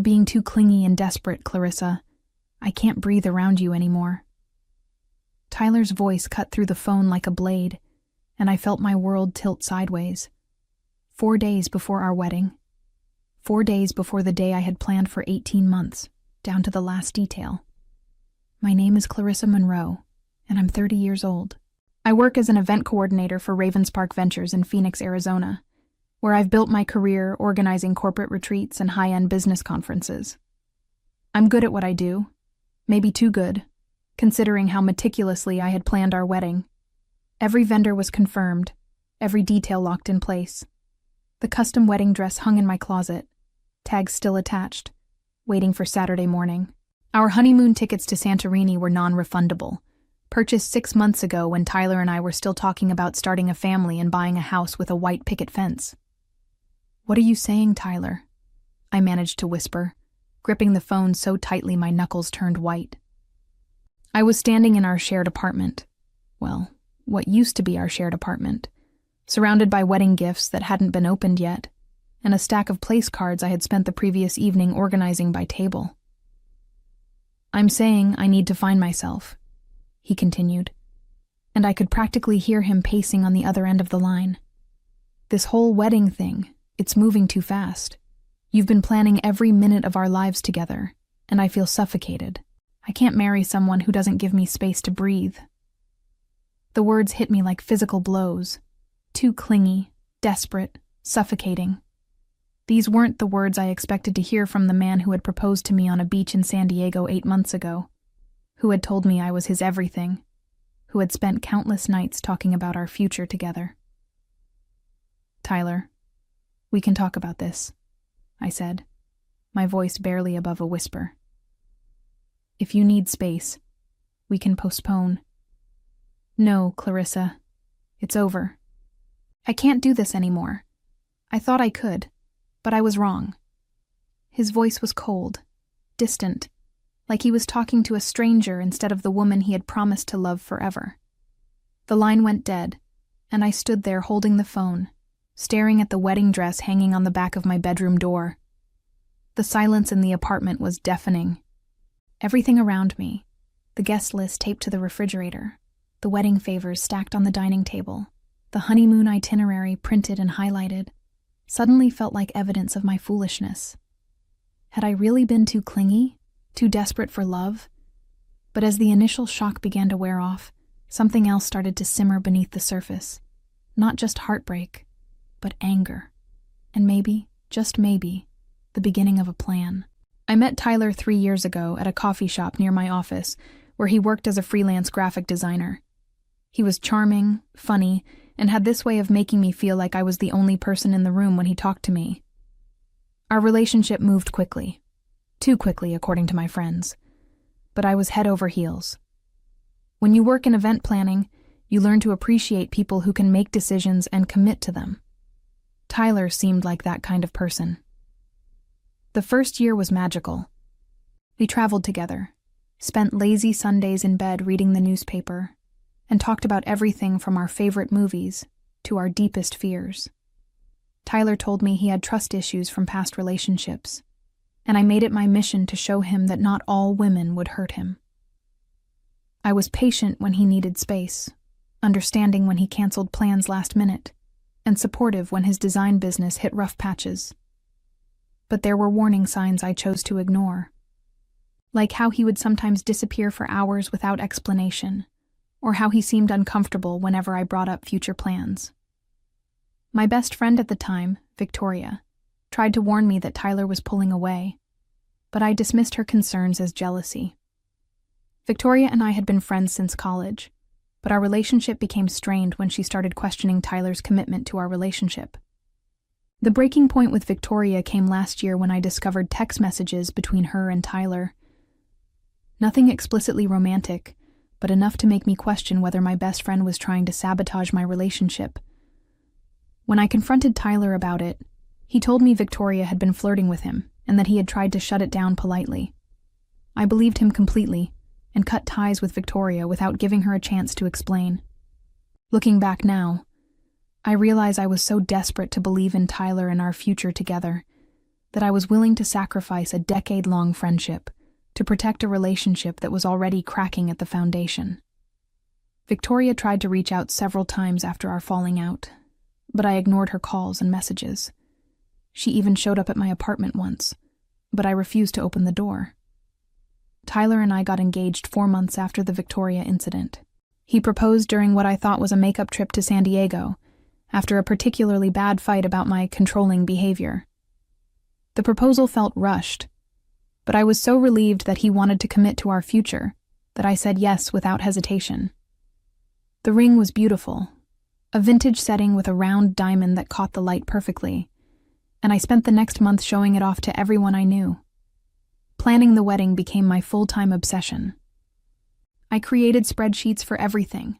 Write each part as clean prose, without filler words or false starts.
You're being too clingy and desperate, Clarissa. I can't breathe around you anymore." Tyler's voice cut through the phone like a blade, and I felt my world tilt sideways. 4 days before our wedding. 4 days before the day I had planned for 18 months, down to the last detail. "My name is Clarissa Monroe, and I'm 30 years old. I work as an event coordinator for Ravenspark Ventures in Phoenix, Arizona, where I've built my career organizing corporate retreats and high-end business conferences. I'm good at what I do, maybe too good, considering how meticulously I had planned our wedding. Every vendor was confirmed, every detail locked in place. The custom wedding dress hung in my closet, tags still attached, waiting for Saturday morning. Our honeymoon tickets to Santorini were non-refundable, purchased 6 months ago when Tyler and I were still talking about starting a family and buying a house with a white picket fence. "What are you saying, Tyler?" I managed to whisper, gripping the phone so tightly my knuckles turned white. I was standing in our shared apartment. Well, what used to be our shared apartment, surrounded by wedding gifts that hadn't been opened yet, and a stack of place cards I had spent the previous evening organizing by table. "I'm saying I need to find myself," he continued, and I could practically hear him pacing on the other end of the line. "This whole wedding thing, it's moving too fast. You've been planning every minute of our lives together, and I feel suffocated. I can't marry someone who doesn't give me space to breathe." The words hit me like physical blows. Too clingy, desperate, suffocating. These weren't the words I expected to hear from the man who had proposed to me on a beach in San Diego 8 months ago, who had told me I was his everything, who had spent countless nights talking about our future together. "Tyler, we can talk about this," I said, my voice barely above a whisper. "If you need space, we can postpone." "No, Clarissa. It's over. I can't do this anymore. I thought I could, but I was wrong." His voice was cold, distant, like he was talking to a stranger instead of the woman he had promised to love forever. The line went dead, and I stood there holding the phone, staring at the wedding dress hanging on the back of my bedroom door. The silence in the apartment was deafening. Everything around me, the guest list taped to the refrigerator, the wedding favors stacked on the dining table, the honeymoon itinerary printed and highlighted, suddenly felt like evidence of my foolishness. Had I really been too clingy, too desperate for love? But as the initial shock began to wear off, something else started to simmer beneath the surface. Not just heartbreak, but anger. And maybe, just maybe, the beginning of a plan. I met Tyler 3 years ago at a coffee shop near my office, where he worked as a freelance graphic designer. He was charming, funny, and had this way of making me feel like I was the only person in the room when he talked to me. Our relationship moved quickly. Too quickly, according to my friends. But I was head over heels. When you work in event planning, you learn to appreciate people who can make decisions and commit to them. Tyler seemed like that kind of person. The first year was magical. We traveled together, spent lazy Sundays in bed reading the newspaper, and talked about everything from our favorite movies to our deepest fears. Tyler told me he had trust issues from past relationships, and I made it my mission to show him that not all women would hurt him. I was patient when he needed space, understanding when he canceled plans last minute, and supportive when his design business hit rough patches. But there were warning signs I chose to ignore, like how he would sometimes disappear for hours without explanation, or how he seemed uncomfortable whenever I brought up future plans. My best friend at the time, Victoria, tried to warn me that Tyler was pulling away, but I dismissed her concerns as jealousy. Victoria and I had been friends since college, but our relationship became strained when she started questioning Tyler's commitment to our relationship. The breaking point with Victoria came last year when I discovered text messages between her and Tyler. Nothing explicitly romantic, but enough to make me question whether my best friend was trying to sabotage my relationship. When I confronted Tyler about it, he told me Victoria had been flirting with him and that he had tried to shut it down politely. I believed him completely and cut ties with Victoria without giving her a chance to explain. Looking back now, I realize I was so desperate to believe in Tyler and our future together that I was willing to sacrifice a decade-long friendship to protect a relationship that was already cracking at the foundation. Victoria tried to reach out several times after our falling out, but I ignored her calls and messages. She even showed up at my apartment once, but I refused to open the door. Tyler and I got engaged 4 months after the Victoria incident. He proposed during what I thought was a makeup trip to San Diego, after a particularly bad fight about my controlling behavior. The proposal felt rushed, but I was so relieved that he wanted to commit to our future that I said yes without hesitation. The ring was beautiful, a vintage setting with a round diamond that caught the light perfectly, and I spent the next month showing it off to everyone I knew. Planning the wedding became my full-time obsession. I created spreadsheets for everything: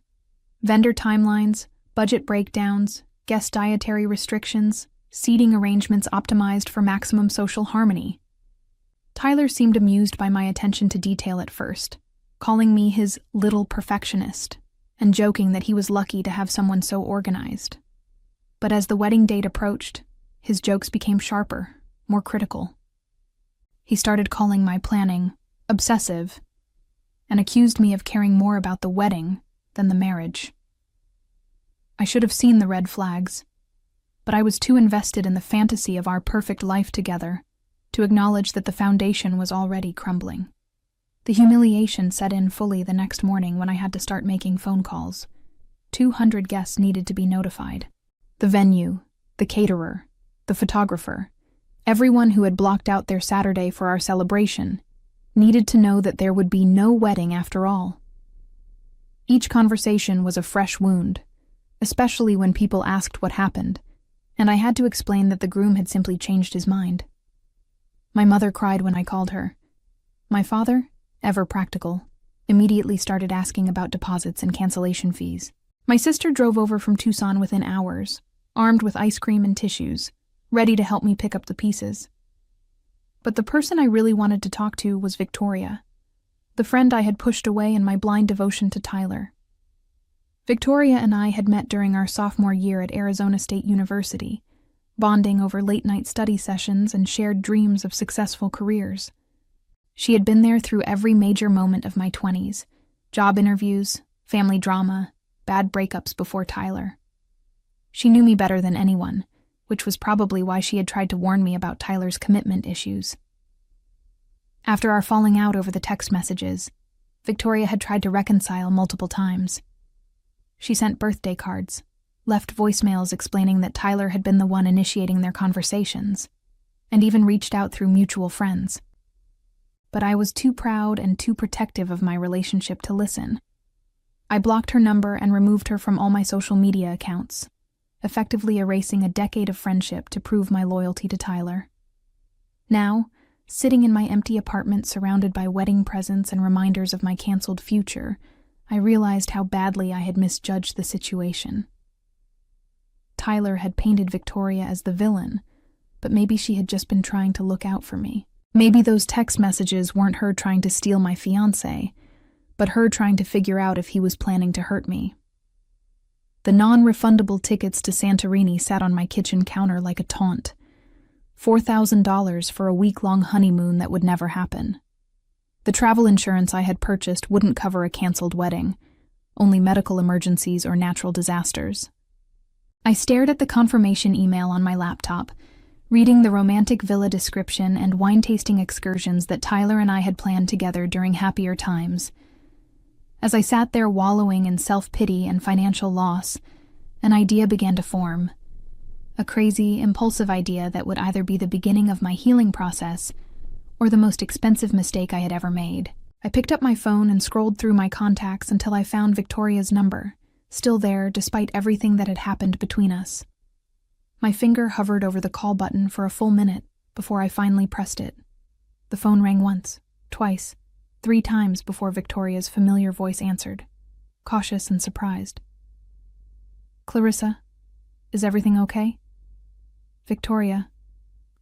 vendor timelines, budget breakdowns, guest dietary restrictions, seating arrangements optimized for maximum social harmony. Tyler seemed amused by my attention to detail at first, calling me his little perfectionist, and joking that he was lucky to have someone so organized. But as the wedding date approached, his jokes became sharper, more critical. He started calling my planning obsessive, and accused me of caring more about the wedding than the marriage. I should have seen the red flags, but I was too invested in the fantasy of our perfect life together to acknowledge that the foundation was already crumbling. The humiliation set in fully the next morning when I had to start making phone calls. 200 guests needed to be notified. The venue, the caterer, the photographer, everyone who had blocked out their Saturday for our celebration needed to know that there would be no wedding after all. Each conversation was a fresh wound, especially when people asked what happened, and I had to explain that the groom had simply changed his mind. My mother cried when I called her. My father, ever practical, immediately started asking about deposits and cancellation fees. My sister drove over from Tucson within hours, armed with ice cream and tissues, ready to help me pick up the pieces. But the person I really wanted to talk to was Victoria, the friend I had pushed away in my blind devotion to Tyler. Victoria and I had met during our sophomore year at Arizona State University, bonding over late-night study sessions and shared dreams of successful careers. She had been there through every major moment of my 20s, job interviews, family drama, bad breakups before Tyler. She knew me better than anyone, which was probably why she had tried to warn me about Tyler's commitment issues. After our falling out over the text messages, Victoria had tried to reconcile multiple times. She sent birthday cards, left voicemails explaining that Tyler had been the one initiating their conversations, and even reached out through mutual friends. But I was too proud and too protective of my relationship to listen. I blocked her number and removed her from all my social media accounts, effectively erasing a decade of friendship to prove my loyalty to Tyler. Now, sitting in my empty apartment surrounded by wedding presents and reminders of my canceled future, I realized how badly I had misjudged the situation. Tyler had painted Victoria as the villain, but maybe she had just been trying to look out for me. Maybe those text messages weren't her trying to steal my fiancé, but her trying to figure out if he was planning to hurt me. The non-refundable tickets to Santorini sat on my kitchen counter like a taunt. $4,000 for a week-long honeymoon that would never happen. The travel insurance I had purchased wouldn't cover a canceled wedding, only medical emergencies or natural disasters. I stared at the confirmation email on my laptop, reading the romantic villa description and wine-tasting excursions that Tyler and I had planned together during happier times. As I sat there wallowing in self-pity and financial loss, an idea began to form. A crazy, impulsive idea that would either be the beginning of my healing process or the most expensive mistake I had ever made. I picked up my phone and scrolled through my contacts until I found Victoria's number, still there despite everything that had happened between us. My finger hovered over the call button for a full minute before I finally pressed it. The phone rang once, twice, 3 times before Victoria's familiar voice answered, cautious and surprised. "Clarissa, is everything okay?" "Victoria,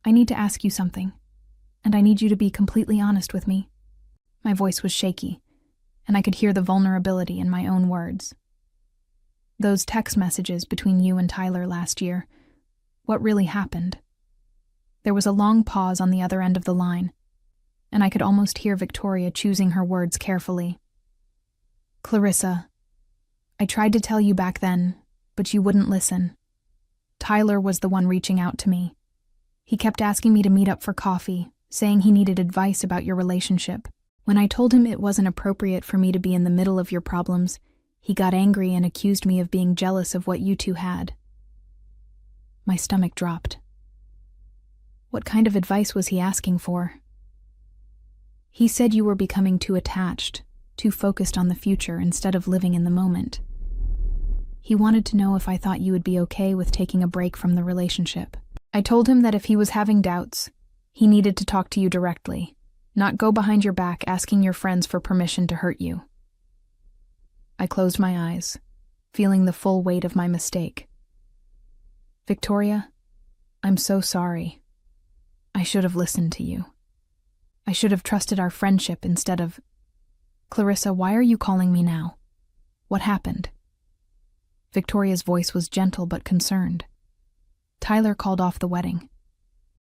I need to ask you something, and I need you to be completely honest with me." My voice was shaky, and I could hear the vulnerability in my own words. "Those text messages between you and Tyler last year, what really happened?" There was a long pause on the other end of the line, and I could almost hear Victoria choosing her words carefully. Clarissa, I tried to tell you back then, but you wouldn't listen. Tyler was the one reaching out to me. He kept asking me to meet up for coffee, saying he needed advice about your relationship. When I told him it wasn't appropriate for me to be in the middle of your problems, he got angry and accused me of being jealous of what you two had. My stomach dropped. What kind of advice was he asking for? He said you were becoming too attached, too focused on the future instead of living in the moment. He wanted to know if I thought you would be okay with taking a break from the relationship. I told him that if he was having doubts, he needed to talk to you directly, not go behind your back asking your friends for permission to hurt you. I closed my eyes, feeling the full weight of my mistake. Victoria, I'm so sorry. I should have listened to you. I should have trusted our friendship instead of... Clarissa, why are you calling me now? What happened? Victoria's voice was gentle but concerned. Tyler called off the wedding.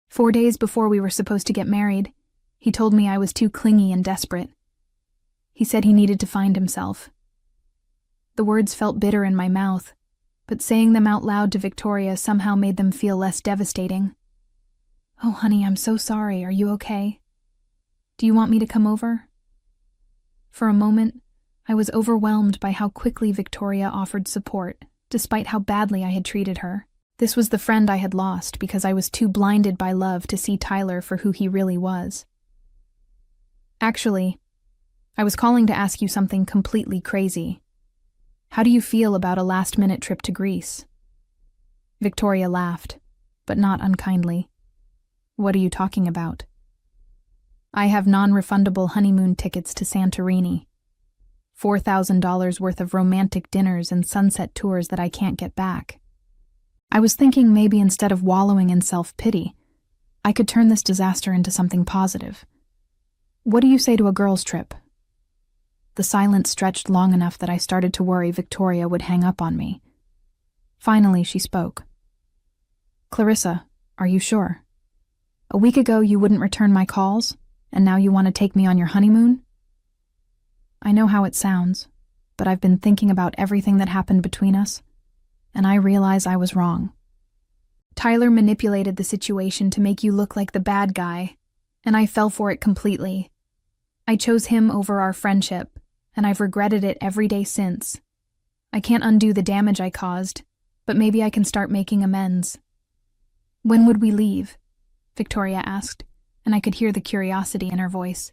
4 days before we were supposed to get married, he told me I was too clingy and desperate. He said he needed to find himself. The words felt bitter in my mouth, but saying them out loud to Victoria somehow made them feel less devastating. Oh, honey, I'm so sorry. Are you okay? Do you want me to come over? For a moment, I was overwhelmed by how quickly Victoria offered support, despite how badly I had treated her. This was the friend I had lost because I was too blinded by love to see Tyler for who he really was. Actually, I was calling to ask you something completely crazy. How do you feel about a last-minute trip to Greece? Victoria laughed, but not unkindly. What are you talking about? I have non-refundable honeymoon tickets to Santorini. $4,000 worth of romantic dinners and sunset tours that I can't get back. I was thinking maybe instead of wallowing in self-pity, I could turn this disaster into something positive. What do you say to a girls' trip? The silence stretched long enough that I started to worry Victoria would hang up on me. Finally, she spoke. Clarissa, are you sure? A week ago you wouldn't return my calls, and now you want to take me on your honeymoon? I know how it sounds, but I've been thinking about everything that happened between us, and I realize I was wrong. Tyler manipulated the situation to make you look like the bad guy, and I fell for it completely. I chose him over our friendship, and I've regretted it every day since. I can't undo the damage I caused, but maybe I can start making amends. When would we leave? Victoria asked, and I could hear the curiosity in her voice.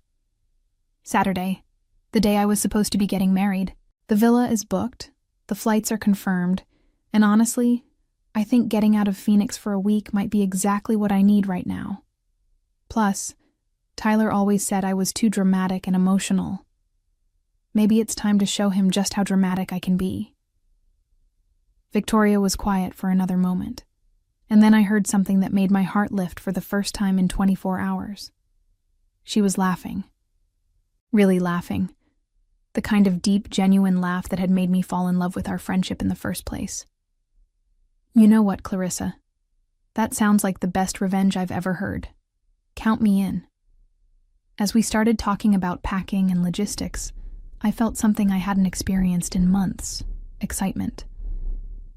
Saturday, the day I was supposed to be getting married. The villa is booked, the flights are confirmed, and honestly, I think getting out of Phoenix for a week might be exactly what I need right now. Plus, Tyler always said I was too dramatic and emotional. Maybe it's time to show him just how dramatic I can be. Victoria was quiet for another moment, and then I heard something that made my heart lift for the first time in 24 hours. She was laughing. Really laughing. The kind of deep, genuine laugh that had made me fall in love with our friendship in the first place. You know what, Clarissa? That sounds like the best revenge I've ever heard. Count me in. As we started talking about packing and logistics, I felt something I hadn't experienced in months: excitement.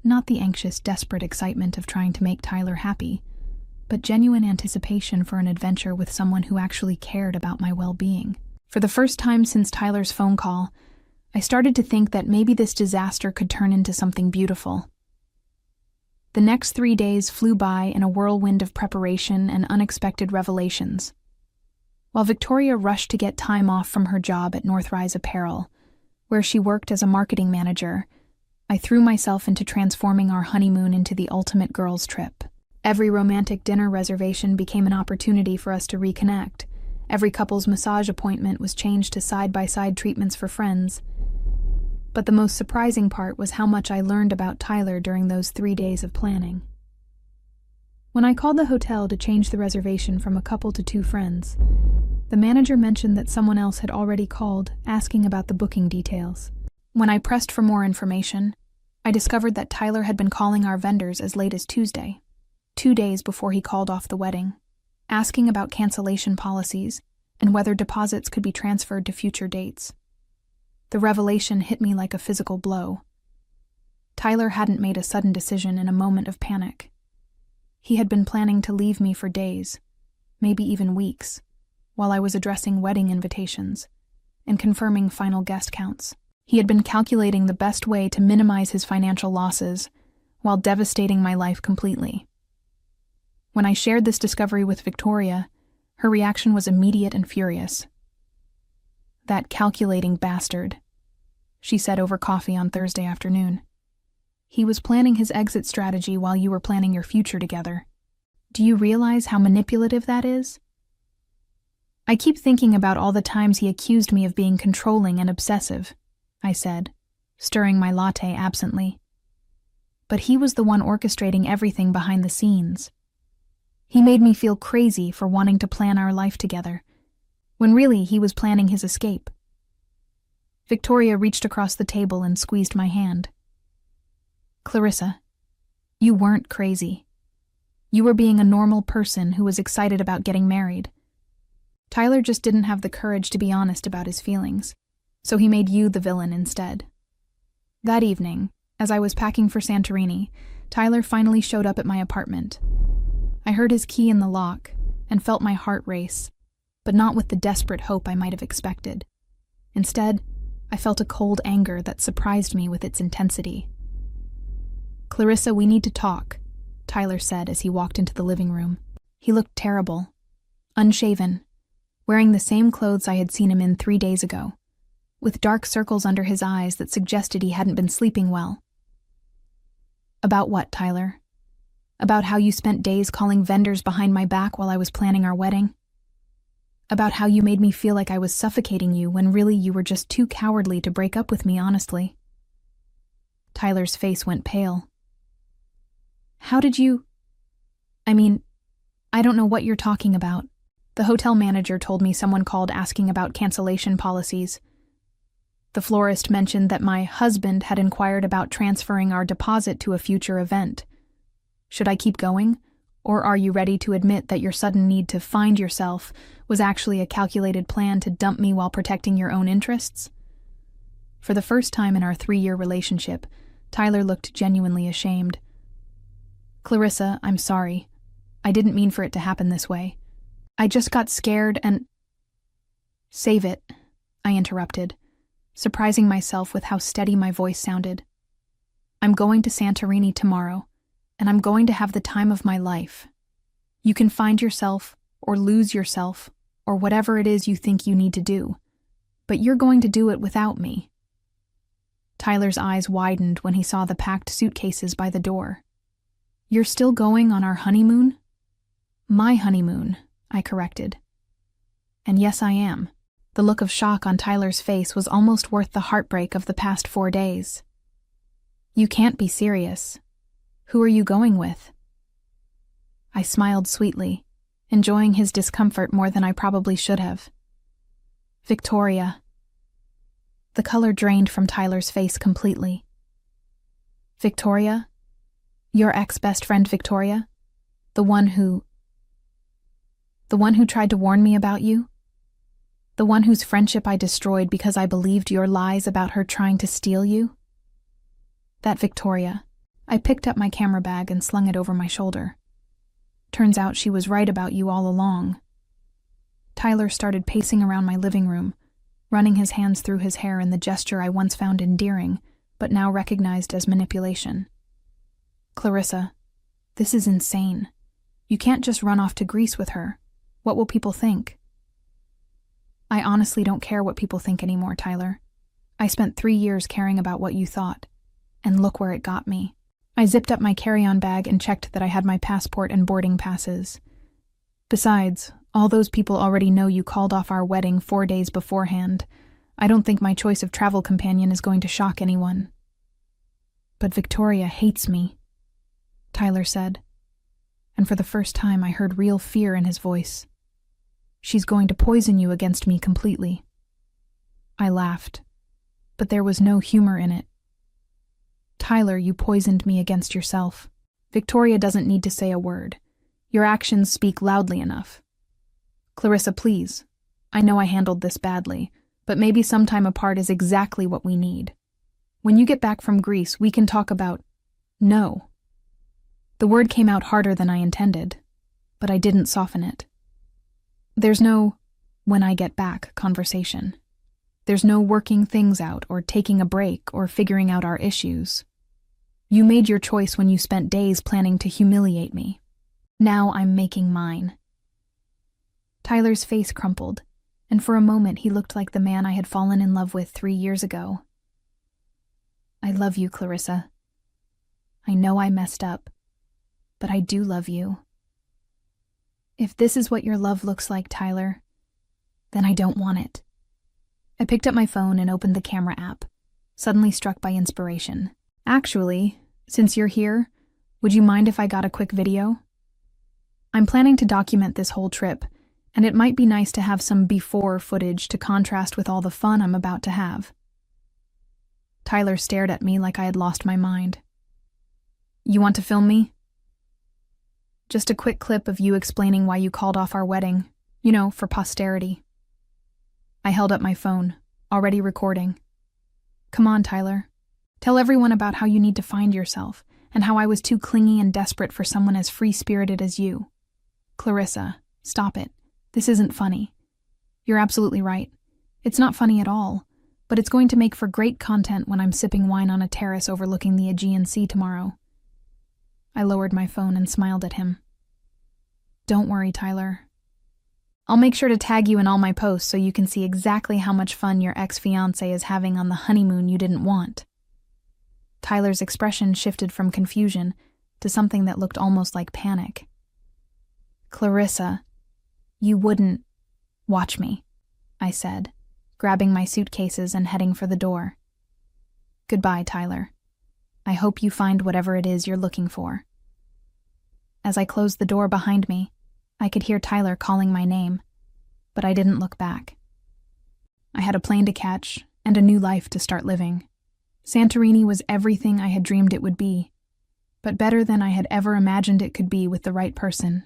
Not the anxious, desperate excitement of trying to make Tyler happy, but genuine anticipation for an adventure with someone who actually cared about my well-being. For the first time since Tyler's phone call, I started to think that maybe this disaster could turn into something beautiful. The next 3 days flew by in a whirlwind of preparation and unexpected revelations. While Victoria rushed to get time off from her job at Northrise Apparel, where she worked as a marketing manager, I threw myself into transforming our honeymoon into the ultimate girls' trip. Every romantic dinner reservation became an opportunity for us to reconnect. Every couple's massage appointment was changed to side-by-side treatments for friends. But the most surprising part was how much I learned about Tyler during those 3 days of planning. When I called the hotel to change the reservation from a couple to 2 friends, the manager mentioned that someone else had already called, asking about the booking details. When I pressed for more information, I discovered that Tyler had been calling our vendors as late as Tuesday, 2 days before he called off the wedding. asking about cancellation policies and whether deposits could be transferred to future dates. The revelation hit me like a physical blow. Tyler hadn't made a sudden decision in a moment of panic. He had been planning to leave me for days, maybe even weeks, while I was addressing wedding invitations and confirming final guest counts. He had been calculating the best way to minimize his financial losses while devastating my life completely. When I shared this discovery with Victoria, her reaction was immediate and furious. "That calculating bastard," she said over coffee on Thursday afternoon. "He was planning his exit strategy while you were planning your future together. Do you realize how manipulative that is?" "I keep thinking about all the times he accused me of being controlling and obsessive," I said, stirring my latte absently. "But he was the one orchestrating everything behind the scenes. He made me feel crazy for wanting to plan our life together, when really he was planning his escape." Victoria reached across the table and squeezed my hand. "Clarissa, you weren't crazy. You were being a normal person who was excited about getting married. Tyler just didn't have the courage to be honest about his feelings, so he made you the villain instead." That evening, as I was packing for Santorini, Tyler finally showed up at my apartment. I heard his key in the lock and felt my heart race, but not with the desperate hope I might have expected. Instead, I felt a cold anger that surprised me with its intensity. "Clarissa, we need to talk," Tyler said as he walked into the living room. He looked terrible, unshaven, wearing the same clothes I had seen him in 3 days ago, with dark circles under his eyes that suggested he hadn't been sleeping well. "About what, Tyler? About how you spent days calling vendors behind my back while I was planning our wedding? About how you made me feel like I was suffocating you when really you were just too cowardly to break up with me honestly?" Tyler's face went pale. "How did you... I don't know what you're talking about. The hotel manager told me someone called asking about cancellation policies. The florist mentioned that my husband had inquired about transferring our deposit to a future event. Should I keep going, or are you ready to admit that your sudden need to find yourself was actually a calculated plan to dump me while protecting your own interests?" For the first time in our 3-year relationship, Tyler looked genuinely ashamed. "Clarissa, I'm sorry. I didn't mean for it to happen this way. I just got scared and—" "Save it," I interrupted, surprising myself with how steady my voice sounded. "I'm going to Santorini tomorrow, and I'm going to have the time of my life. You can find yourself, or lose yourself, or whatever it is you think you need to do, but you're going to do it without me." Tyler's eyes widened when he saw the packed suitcases by the door. "You're still going on our honeymoon?" "My honeymoon," I corrected. "And yes, I am." The look of shock on Tyler's face was almost worth the heartbreak of the past 4 days. "You can't be serious. Who are you going with?" I smiled sweetly, enjoying his discomfort more than I probably should have. "Victoria." The color drained from Tyler's face completely. "Victoria? Your ex-best friend Victoria? The one who tried to warn me about you? The one whose friendship I destroyed because I believed your lies about her trying to steal you?" "That Victoria." I picked up my camera bag and slung it over my shoulder. "Turns out she was right about you all along." Tyler started pacing around my living room, running his hands through his hair in the gesture I once found endearing, but now recognized as manipulation. "Clarissa, this is insane. You can't just run off to Greece with her. What will people think?" "I honestly don't care what people think anymore, Tyler. I spent 3 years caring about what you thought, and look where it got me." I zipped up my carry-on bag and checked that I had my passport and boarding passes. "Besides, all those people already know you called off our wedding 4 days beforehand. I don't think my choice of travel companion is going to shock anyone." "But Victoria hates me," Tyler said, and for the first time I heard real fear in his voice. "She's going to poison you against me completely." I laughed, but there was no humor in it. "Tyler, you poisoned me against yourself. Victoria doesn't need to say a word. Your actions speak loudly enough. Clarissa, please. I know I handled this badly, but maybe some time apart is exactly what we need. When you get back from Greece, we can talk about... No. The word came out harder than I intended, but I didn't soften it. There's no when I get back conversation. There's no working things out or taking a break or figuring out our issues. You made your choice when you spent days planning to humiliate me. Now I'm making mine. Tyler's face crumpled, and for a moment he looked like the man I had fallen in love with 3 years ago. I love you, Clarissa. I know I messed up, but I do love you. If this is what your love looks like, Tyler, then I don't want it. I picked up my phone and opened the camera app, suddenly struck by inspiration. Actually, since you're here, would you mind if I got a quick video? I'm planning to document this whole trip, and it might be nice to have some before footage to contrast with all the fun I'm about to have. Tyler stared at me like I had lost my mind. You want to film me? Just a quick clip of you explaining why you called off our wedding, for posterity. I held up my phone, already recording. Come on, Tyler. Tell everyone about how you need to find yourself, and how I was too clingy and desperate for someone as free-spirited as you. Clarissa, stop it. This isn't funny. You're absolutely right. It's not funny at all, but it's going to make for great content when I'm sipping wine on a terrace overlooking the Aegean Sea tomorrow. I lowered my phone and smiled at him. Don't worry, Tyler. I'll make sure to tag you in all my posts so you can see exactly how much fun your ex-fiancé is having on the honeymoon you didn't want. Tyler's expression shifted from confusion to something that looked almost like panic. Clarissa, you wouldn't watch me, I said, grabbing my suitcases and heading for the door. Goodbye, Tyler. I hope you find whatever it is you're looking for. As I closed the door behind me, I could hear Tyler calling my name, but I didn't look back. I had a plane to catch and a new life to start living. Santorini was everything I had dreamed it would be, but better than I had ever imagined it could be with the right person.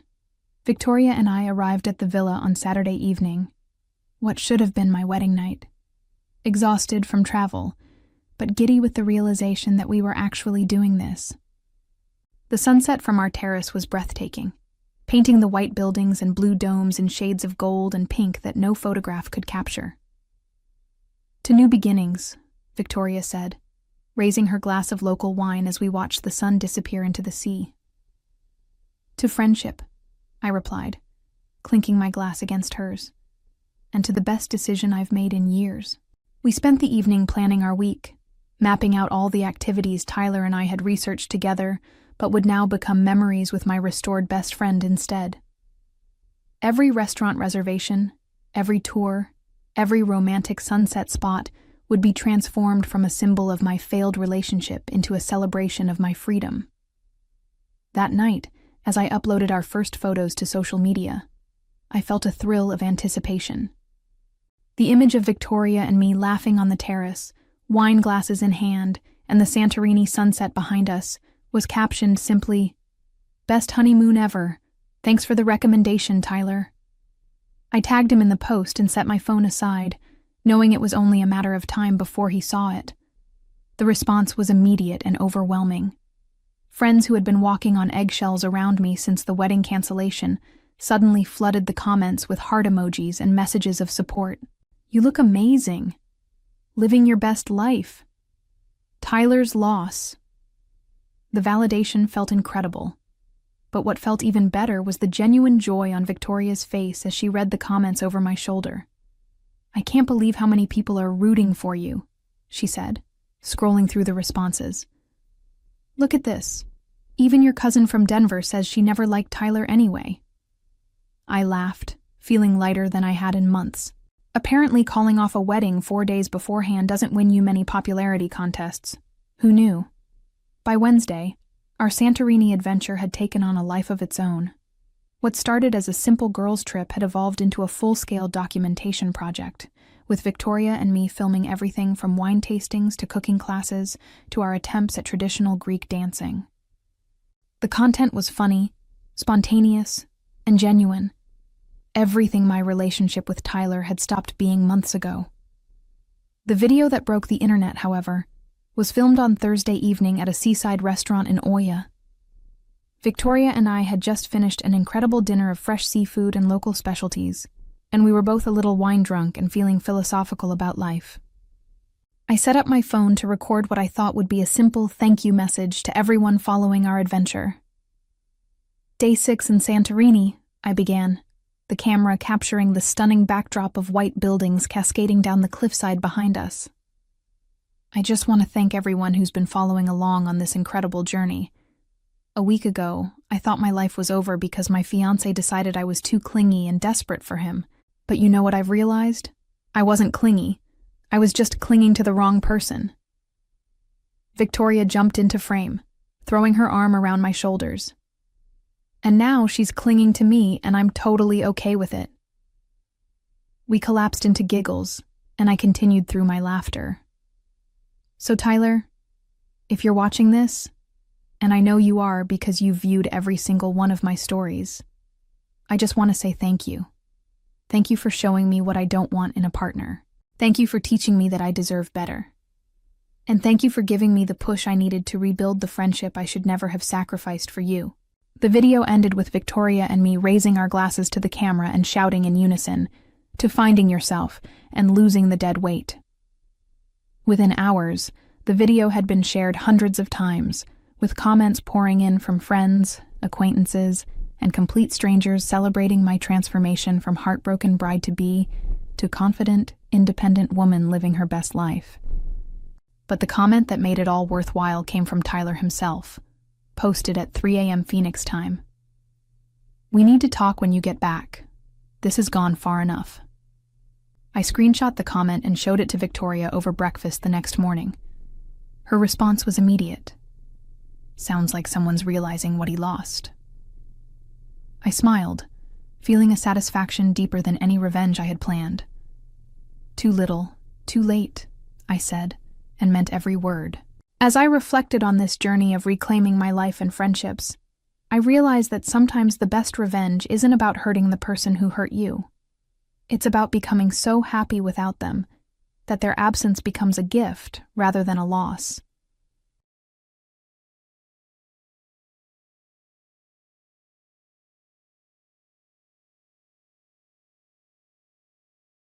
Victoria and I arrived at the villa on Saturday evening, what should have been my wedding night. Exhausted from travel, but giddy with the realization that we were actually doing this. The sunset from our terrace was breathtaking, painting the white buildings and blue domes in shades of gold and pink that no photograph could capture. To new beginnings, Victoria said, raising her glass of local wine as we watched the sun disappear into the sea. To friendship, I replied, clinking my glass against hers, and to the best decision I've made in years. We spent the evening planning our week, mapping out all the activities Tyler and I had researched together, but would now become memories with my restored best friend instead. Every restaurant reservation, every tour, every romantic sunset spot would be transformed from a symbol of my failed relationship into a celebration of my freedom. That night, as I uploaded our first photos to social media, I felt a thrill of anticipation. The image of Victoria and me laughing on the terrace, wine glasses in hand, and the Santorini sunset behind us was captioned simply, "Best honeymoon ever. Thanks for the recommendation, Tyler." I tagged him in the post and set my phone aside, knowing it was only a matter of time before he saw it. The response was immediate and overwhelming. Friends who had been walking on eggshells around me since the wedding cancellation suddenly flooded the comments with heart emojis and messages of support. "You look amazing. Living your best life. Tyler's loss." The validation felt incredible, but what felt even better was the genuine joy on Victoria's face as she read the comments over my shoulder. "I can't believe how many people are rooting for you," she said, scrolling through the responses. "Look at this. Even your cousin from Denver says she never liked Tyler anyway." I laughed, feeling lighter than I had in months. Apparently calling off a wedding 4 days beforehand doesn't win you many popularity contests. Who knew? By Wednesday, our Santorini adventure had taken on a life of its own. What started as a simple girls' trip had evolved into a full-scale documentation project, with Victoria and me filming everything from wine tastings to cooking classes to our attempts at traditional Greek dancing. The content was funny, spontaneous, and genuine. Everything my relationship with Tyler had stopped being months ago. The video that broke the internet, however, was filmed on Thursday evening at a seaside restaurant in Oya. Victoria and I had just finished an incredible dinner of fresh seafood and local specialties, and we were both a little wine drunk and feeling philosophical about life. I set up my phone to record what I thought would be a simple thank you message to everyone following our adventure. Day 6 in Santorini, I began, the camera capturing the stunning backdrop of white buildings cascading down the cliffside behind us. I just want to thank everyone who's been following along on this incredible journey. A week ago, I thought my life was over because my fiancé decided I was too clingy and desperate for him. But you know what I've realized? I wasn't clingy. I was just clinging to the wrong person. Victoria jumped into frame, throwing her arm around my shoulders. And now she's clinging to me, and I'm totally okay with it. We collapsed into giggles, and I continued through my laughter. So Tyler, if you're watching this, and I know you are because you've viewed every single one of my stories, I just want to say thank you. Thank you for showing me what I don't want in a partner. Thank you for teaching me that I deserve better. And thank you for giving me the push I needed to rebuild the friendship I should never have sacrificed for you. The video ended with Victoria and me raising our glasses to the camera and shouting in unison, to finding yourself and losing the dead weight. Within hours, the video had been shared hundreds of times, with comments pouring in from friends, acquaintances, and complete strangers celebrating my transformation from heartbroken bride-to-be to confident, independent woman living her best life. But the comment that made it all worthwhile came from Tyler himself, posted at 3 a.m. Phoenix time. "We need to talk when you get back. This has gone far enough." I screenshot the comment and showed it to Victoria over breakfast the next morning. Her response was immediate. "Sounds like someone's realizing what he lost." I smiled, feeling a satisfaction deeper than any revenge I had planned. "Too little, too late," I said, and meant every word. As I reflected on this journey of reclaiming my life and friendships, I realized that sometimes the best revenge isn't about hurting the person who hurt you. It's about becoming so happy without them that their absence becomes a gift rather than a loss.